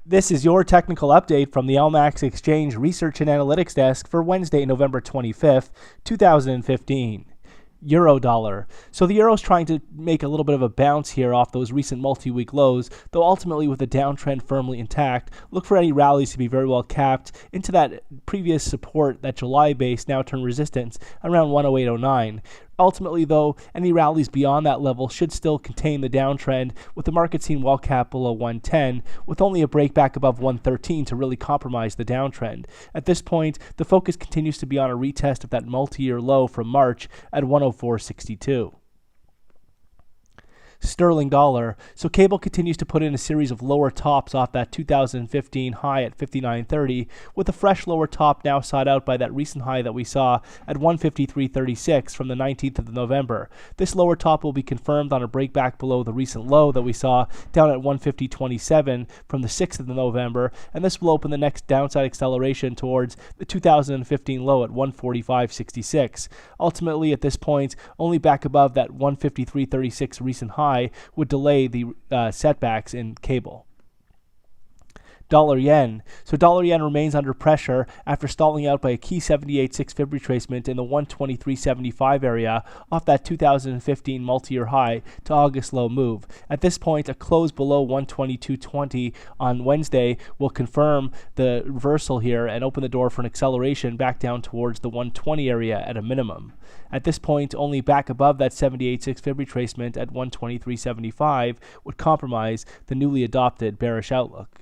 This is your technical update from the LMAX Exchange Research and Analytics Desk for Wednesday, November 25th, 2015. Euro dollar. So the euro is trying to make a little bit of a bounce here off those recent multi-week lows, though ultimately with the downtrend firmly intact. Look for any rallies to be very well capped into that previous support, that July base, now turn resistance around 108.09. Ultimately, though, any rallies beyond that level should still contain the downtrend, with the market seen well capped below 110, with only a break back above 113 to really compromise the downtrend. At this point, the focus continues to be on a retest of that multi-year low from March at 104.62. Sterling dollar. So cable continues to put in a series of lower tops off that 2015 high at 59.30, with a fresh lower top now sought out by that recent high that we saw at 153.36 from the 19th of November. This lower top will be confirmed on a break back below the recent low that we saw down at 150.27 from the 6th of November, and this will open the next downside acceleration towards the 2015 low at 145.66. Ultimately, at this point, only back above that 153.36 recent high would delay the setbacks in cable. Dollar yen. So dollar yen remains under pressure after stalling out by a key 78.6 fib retracement in the 123.75 area off that 2015 multi-year high to August low move. At this point, a close below 122.20 on Wednesday will confirm the reversal here and open the door for an acceleration back down towards the 120 area at a minimum. At this point, only back above that 78.6 fib retracement at 123.75 would compromise the newly adopted bearish outlook.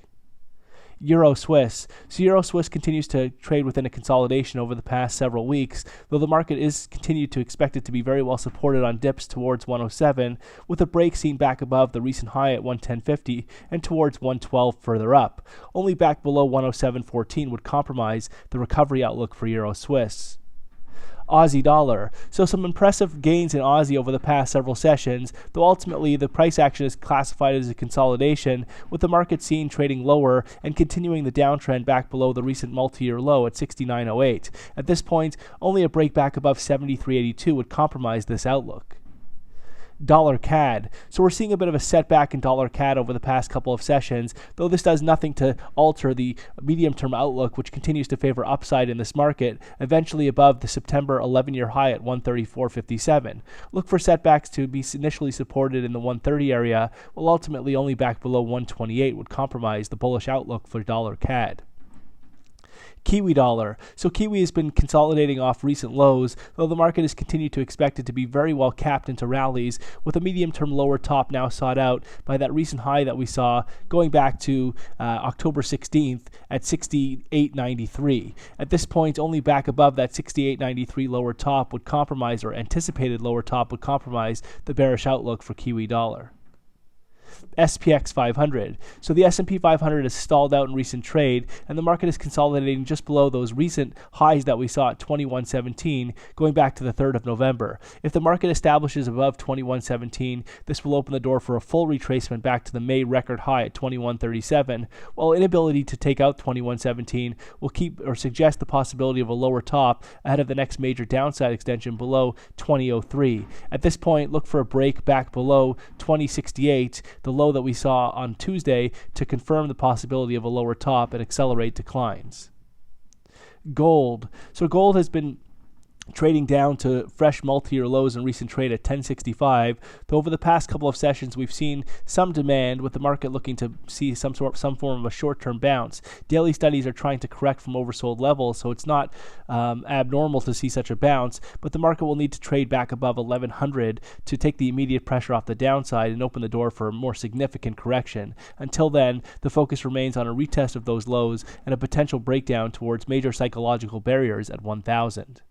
Euro Swiss. So Euro Swiss continues to trade within a consolidation over the past several weeks, though the market is continued to expect it to be very well supported on dips towards 107, with a break seen back above the recent high at 110.50 and towards 112 further up. Only back below 107.14 would compromise the recovery outlook for Euro Swiss. Aussie dollar. So some impressive gains in Aussie over the past several sessions, though ultimately the price action is classified as a consolidation, with the market seen trading lower and continuing the downtrend back below the recent multi-year low at 69.08. At this point, only a break back above 73.82 would compromise this outlook. Dollar CAD. So we're seeing a bit of a setback in dollar CAD over the past couple of sessions, though this does nothing to alter the medium-term outlook, which continues to favor upside in this market, eventually above the September 11-year high at 134.57. Look for setbacks to be initially supported in the 130 area, while ultimately only back below 128 would compromise the bullish outlook for dollar CAD. Kiwi dollar. So Kiwi has been consolidating off recent lows, though the market has continued to expect it to be very well capped into rallies, with a medium-term lower top now sought out by that recent high that we saw going back to October 16th at 68.93. At this point, only back above that 68.93 lower top would compromise, or anticipated lower top would compromise, the bearish outlook for Kiwi dollar. SPX 500. So the S&P 500 has stalled out in recent trade, and the market is consolidating just below those recent highs that we saw at 21.17 going back to the 3rd of November. If the market establishes above 21.17, this will open the door for a full retracement back to the May record high at 21.37, while inability to take out 21.17 will keep or suggest the possibility of a lower top ahead of the next major downside extension below 20.03. At this point, look for a break back below 20.68, the low that we saw on Tuesday, to confirm the possibility of a lower top and accelerate declines. Gold. So gold has been trading down to fresh multi-year lows in recent trade at 1065, though over the past couple of sessions we've seen some demand, with the market looking to see some form of a short-term bounce. Daily studies are trying to correct from oversold levels, so it's not abnormal to see such a bounce, but the market will need to trade back above 1100 to take the immediate pressure off the downside and open the door for a more significant correction. Until then, the focus remains on a retest of those lows and a potential breakdown towards major psychological barriers at 1000.